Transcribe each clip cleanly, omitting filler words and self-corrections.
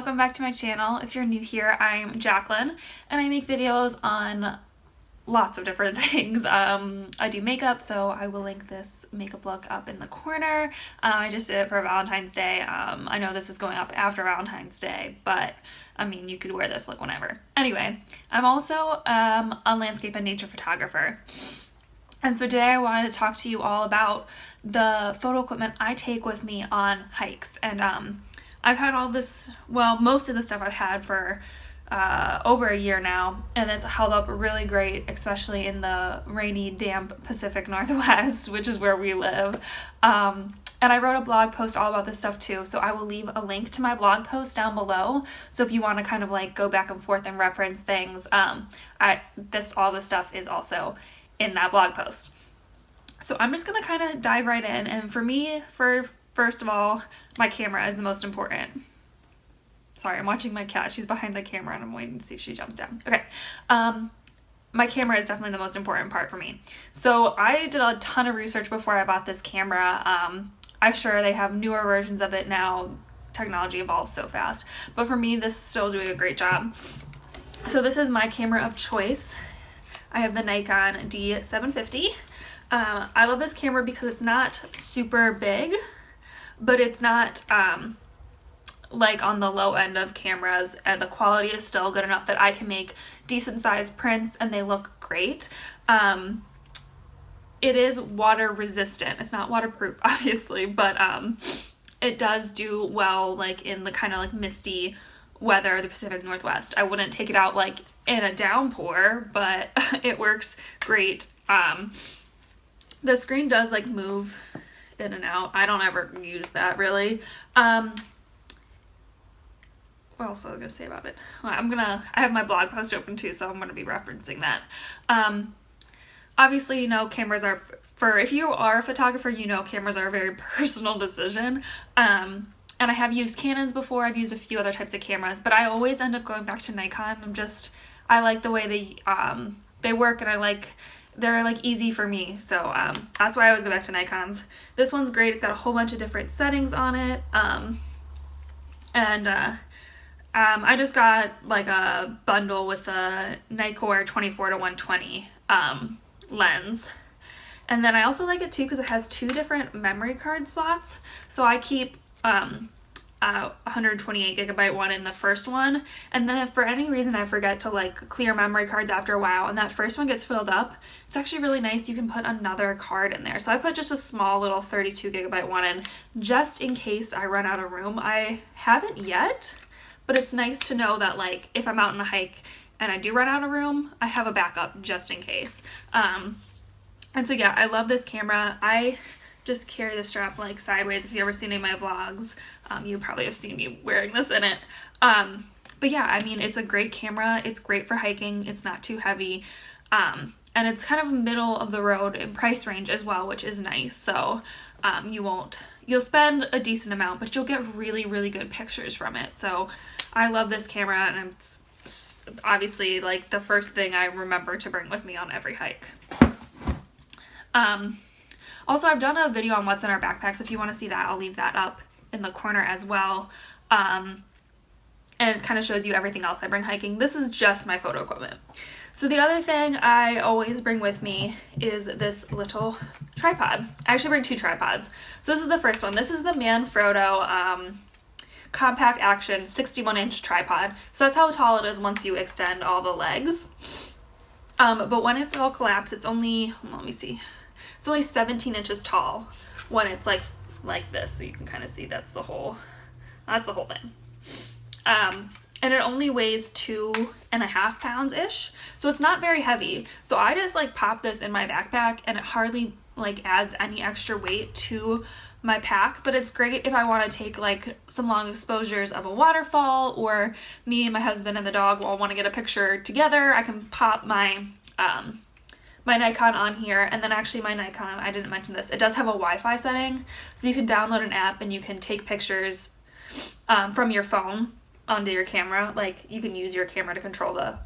welcome back to my channel. If you're new here, I'm Jacqueline and I make videos on lots of different things. I do makeup, so I will link this makeup look up in the corner. I just did it for Valentine's Day. I know this is going up after Valentine's Day, but I mean, you could wear this look whenever. Anyway, I'm also a landscape and nature photographer. And so today I wanted to talk to you all about the photo equipment I take with me on hikes. And I've had all this, well, most of the stuff I've had for over a year now, and it's held up really great, especially in the rainy, damp Pacific Northwest, which is where we live. And I wrote a blog post all about this stuff too, so I will leave a link to my blog post down below. So if you want to kind of like go back and forth and reference things, all this stuff is also in that blog post. So I'm just gonna kind of dive right in, and for me, first of all, my camera is the most important. Sorry, I'm watching my cat. She's behind the camera and I'm waiting to see if she jumps down. Okay. My camera is definitely the most important part for me. So I did a ton of research before I bought this camera. I'm sure they have newer versions of it now. Technology evolves so fast. But for me, this is still doing a great job. So this is my camera of choice. I have the Nikon D750. I love this camera because it's not super big, but it's not like on the low end of cameras, and the quality is still good enough that I can make decent sized prints and they look great. It is water resistant. It's not waterproof, obviously, but it does do well like in the kind of like misty weather, the Pacific Northwest. I wouldn't take it out like in a downpour, but it works great. The screen does like move in and out. I don't ever use that really. What else was I gonna say about it? I have my blog post open too, so I'm gonna be referencing that. Obviously, you know, cameras are, if you are a photographer, you know cameras are a very personal decision. And I have used Canons before, I've used a few other types of cameras, but I always end up going back to Nikon. I like the way they work, and they're like easy for me, so that's why I always go back to Nikons. This one's great. It's got a whole bunch of different settings on it, I just got like a bundle with a Nikkor 24-120 lens, and then I also like it too because it has two different memory card slots. So I keep 128 gigabyte one in the first one, and then if for any reason I forget to like clear memory cards after a while and that first one gets filled up, it's actually really nice. You can put another card in there. So I put just a small little 32 gigabyte one in just in case I run out of room. I haven't yet, but it's nice to know that like if I'm out on a hike and I do run out of room, I have a backup just in case. And so yeah, I love this camera. I just carry the strap like sideways. If you ever seen any of my vlogs, you probably have seen me wearing this in it. But yeah, I mean, it's a great camera. It's great for hiking. It's not too heavy. And it's kind of middle of the road in price range as well, which is nice. So you'll spend a decent amount, but you'll get really, really good pictures from it. So I love this camera, and it's obviously like the first thing I remember to bring with me on every hike. Also, I've done a video on what's in our backpacks. If you want to see that, I'll leave that up in the corner as well. And it kind of shows you everything else I bring hiking. This is just my photo equipment. So the other thing I always bring with me is this little tripod. I actually bring two tripods. So this is the first one. This is the Manfrotto Compact Action 61-inch tripod. So that's how tall it is once you extend all the legs. But when it's all collapsed, it's only, let me see. It's only 17 inches tall when it's like this, so you can kind of see that's the whole thing. And it only weighs 2.5 pounds ish, so it's not very heavy. So I just like pop this in my backpack, and it hardly like adds any extra weight to my pack, but it's great if I want to take like some long exposures of a waterfall, or me and my husband and the dog all want to get a picture together. I can pop my Nikon on here, and then actually my Nikon, I didn't mention this, it does have a Wi-Fi setting, so you can download an app and you can take pictures from your phone onto your camera. Like you can use your camera to control the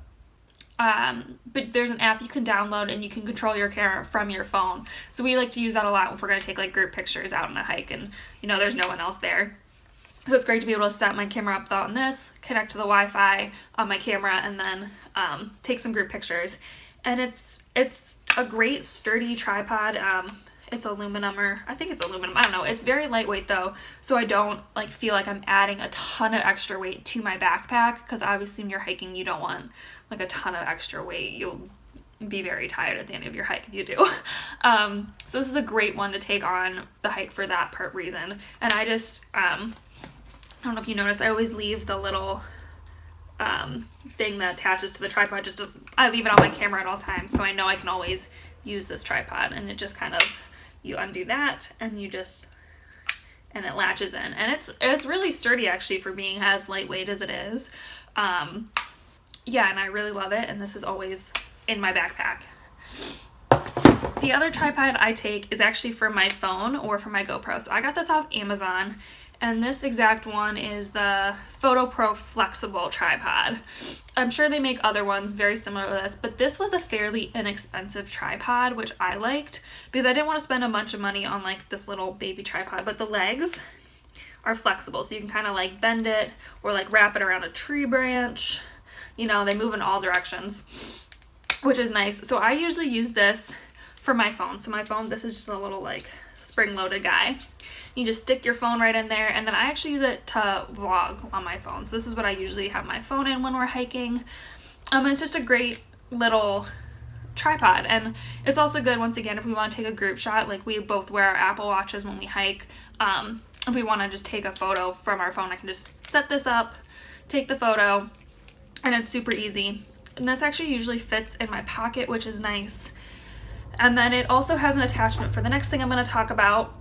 but there's an app you can download and you can control your camera from your phone. So we like to use that a lot if we're going to take like group pictures out on a hike and you know there's no one else there. So it's great to be able to set my camera up on this, connect to the Wi-Fi on my camera, and then take some group pictures. And it's a great sturdy tripod. It's aluminum, or I think it's aluminum, I don't know. It's very lightweight though, so I don't like feel like I'm adding a ton of extra weight to my backpack, because obviously when you're hiking you don't want like a ton of extra weight. You'll be very tired at the end of your hike if you do. So this is a great one to take on the hike for that reason. And I just, I don't know if you notice, I always leave the little thing that attaches to the tripod, I leave it on my camera at all times, so I know I can always use this tripod. And it just kind of, you undo that and and it latches in, and it's really sturdy actually for being as lightweight as it is. Yeah, and I really love it, and this is always in my backpack. The other tripod I take is actually for my phone or for my GoPro. So I got this off Amazon, and this exact one is the PhotoPro Flexible Tripod. I'm sure they make other ones very similar to this, but this was a fairly inexpensive tripod, which I liked because I didn't want to spend a bunch of money on like this little baby tripod. But the legs are flexible, so you can kind of like bend it or like wrap it around a tree branch. You know, they move in all directions, which is nice. So I usually use this for my phone. So my phone, this is just a little like spring-loaded guy. You just stick your phone right in there, and then I actually use it to vlog on my phone. So this is what I usually have my phone in when we're hiking. It's just a great little tripod, and it's also good, once again, if we want to take a group shot. Like, we both wear our Apple Watches when we hike. If we want to just take a photo from our phone, I can just set this up, take the photo, and it's super easy. And this actually usually fits in my pocket, which is nice. And then it also has an attachment for the next thing I'm going to talk about.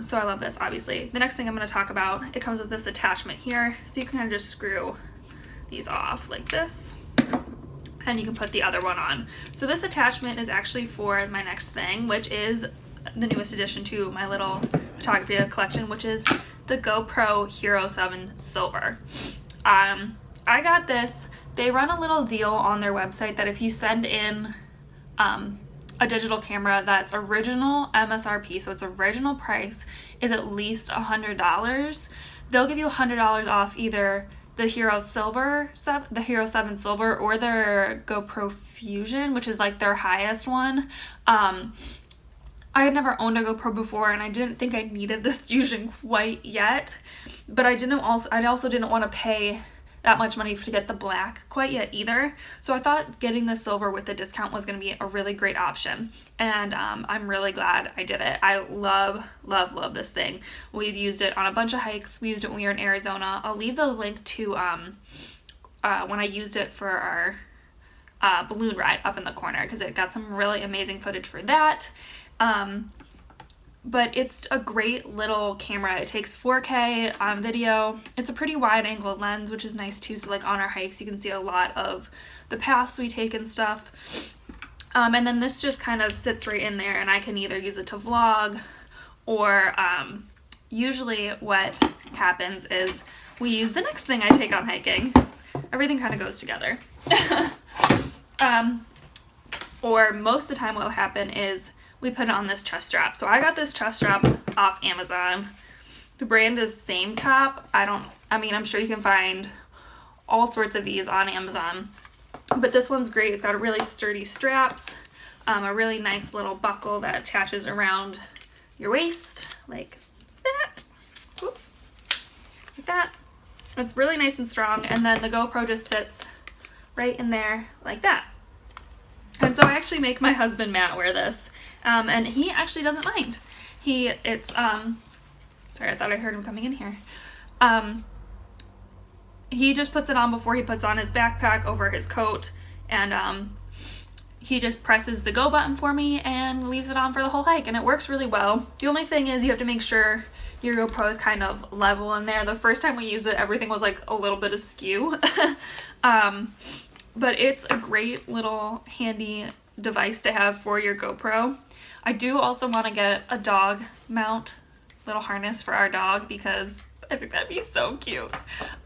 So I love this, obviously. The next thing I'm going to talk about, it comes with this attachment here. So you can kind of just screw these off like this, and you can put the other one on. So this attachment is actually for my next thing, which is the newest addition to my little photography collection, which is the GoPro Hero 7 Silver. I got this. They run a little deal on their website that if you send in a digital camera that's original MSRP, so its original price is at least $100, they'll give you $100 off either the Hero 7 Silver or their GoPro Fusion, which is like their highest one. I had never owned a GoPro before, and I didn't think I needed the Fusion quite yet, but I also didn't want to pay that much money to get the black quite yet either. So I thought getting the silver with the discount was going to be a really great option. And I'm really glad I did it. I love, love, love this thing. We've used it on a bunch of hikes. We used it when we were in Arizona. I'll leave the link to when I used it for our balloon ride up in the corner, because it got some really amazing footage for that. But it's a great little camera. It takes 4K video. It's a pretty wide angle lens, which is nice too. So like on our hikes, you can see a lot of the paths we take and stuff. And then this just kind of sits right in there, and I can either use it to vlog, or usually what happens is we use the next thing I take on hiking. Everything kind of goes together. Or most of the time what will happen is we put it on this chest strap. So I got this chest strap off Amazon. The brand is Same Top. I'm sure you can find all sorts of these on Amazon, but this one's great. It's got a really sturdy straps, a really nice little buckle that attaches around your waist like that. Oops, like that. It's really nice and strong, and then the GoPro just sits right in there like that. And so I actually make my husband Matt wear this, and he actually doesn't mind. Sorry, I thought I heard him coming in here. He just puts it on before he puts on his backpack over his coat, and he just presses the go button for me and leaves it on for the whole hike, and it works really well. The only thing is you have to make sure your GoPro is kind of level in there. The first time we used it, everything was like a little bit askew. But it's a great little handy device to have for your GoPro. I do also want to get a dog mount, little harness for our dog, because I think that'd be so cute.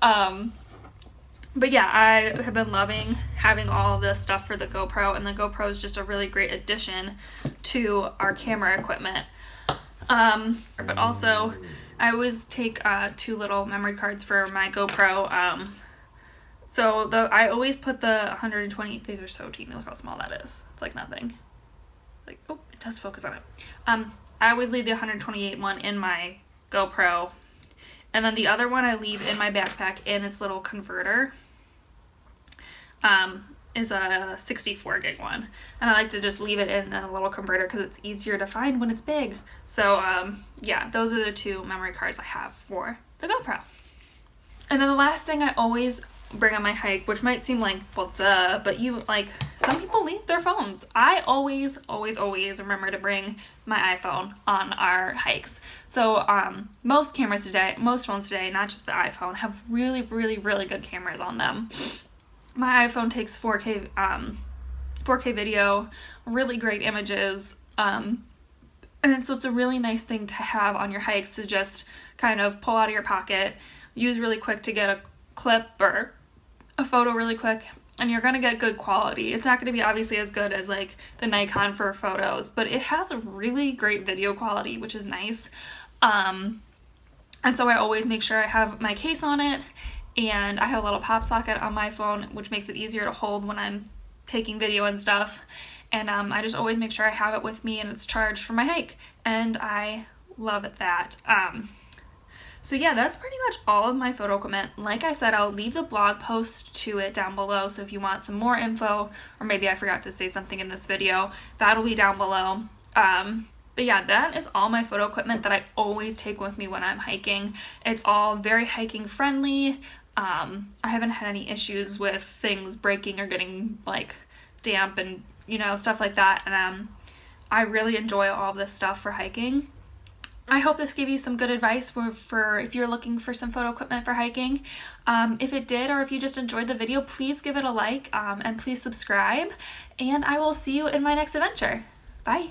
But yeah, I have been loving having all of this stuff for the GoPro, and the GoPro is just a really great addition to our camera equipment. But also, I always take 2 little memory cards for my GoPro. I always put the 120, these are so teeny, look how small that is. It's like nothing. Like, oh, it does focus on it. I always leave the 128 one in my GoPro. And then the other one I leave in my backpack in its little converter. Is a 64 gig one. And I like to just leave it in a little converter because it's easier to find when it's big. So yeah, those are the 2 memory cards I have for the GoPro. And then the last thing I always bring on my hike, which might seem like, well, duh, but some people leave their phones. I always remember to bring my iPhone on our hikes. So most phones today, not just the iPhone, have really good cameras on them. My iPhone takes 4K video, really great images, and so it's a really nice thing to have on your hikes to just kind of pull out of your pocket, use really quick to get a clip or a photo really quick, and you're gonna get good quality. It's not gonna be obviously as good as like the Nikon for photos, but it has a really great video quality, which is nice. And so I always make sure I have my case on it, and I have a little pop socket on my phone, which makes it easier to hold when I'm taking video and stuff. And I just always make sure I have it with me and it's charged for my hike, and I love that. So yeah, that's pretty much all of my photo equipment. Like I said, I'll leave the blog post to it down below, so if you want some more info, or maybe I forgot to say something in this video, that'll be down below. But yeah, that is all my photo equipment that I always take with me when I'm hiking. It's all very hiking friendly. I haven't had any issues with things breaking or getting like damp and stuff like that. And I really enjoy all this stuff for hiking. I hope this gave you some good advice for if you're looking for some photo equipment for hiking. If it did, or if you just enjoyed the video, please give it a like, and please subscribe. And I will see you in my next adventure. Bye.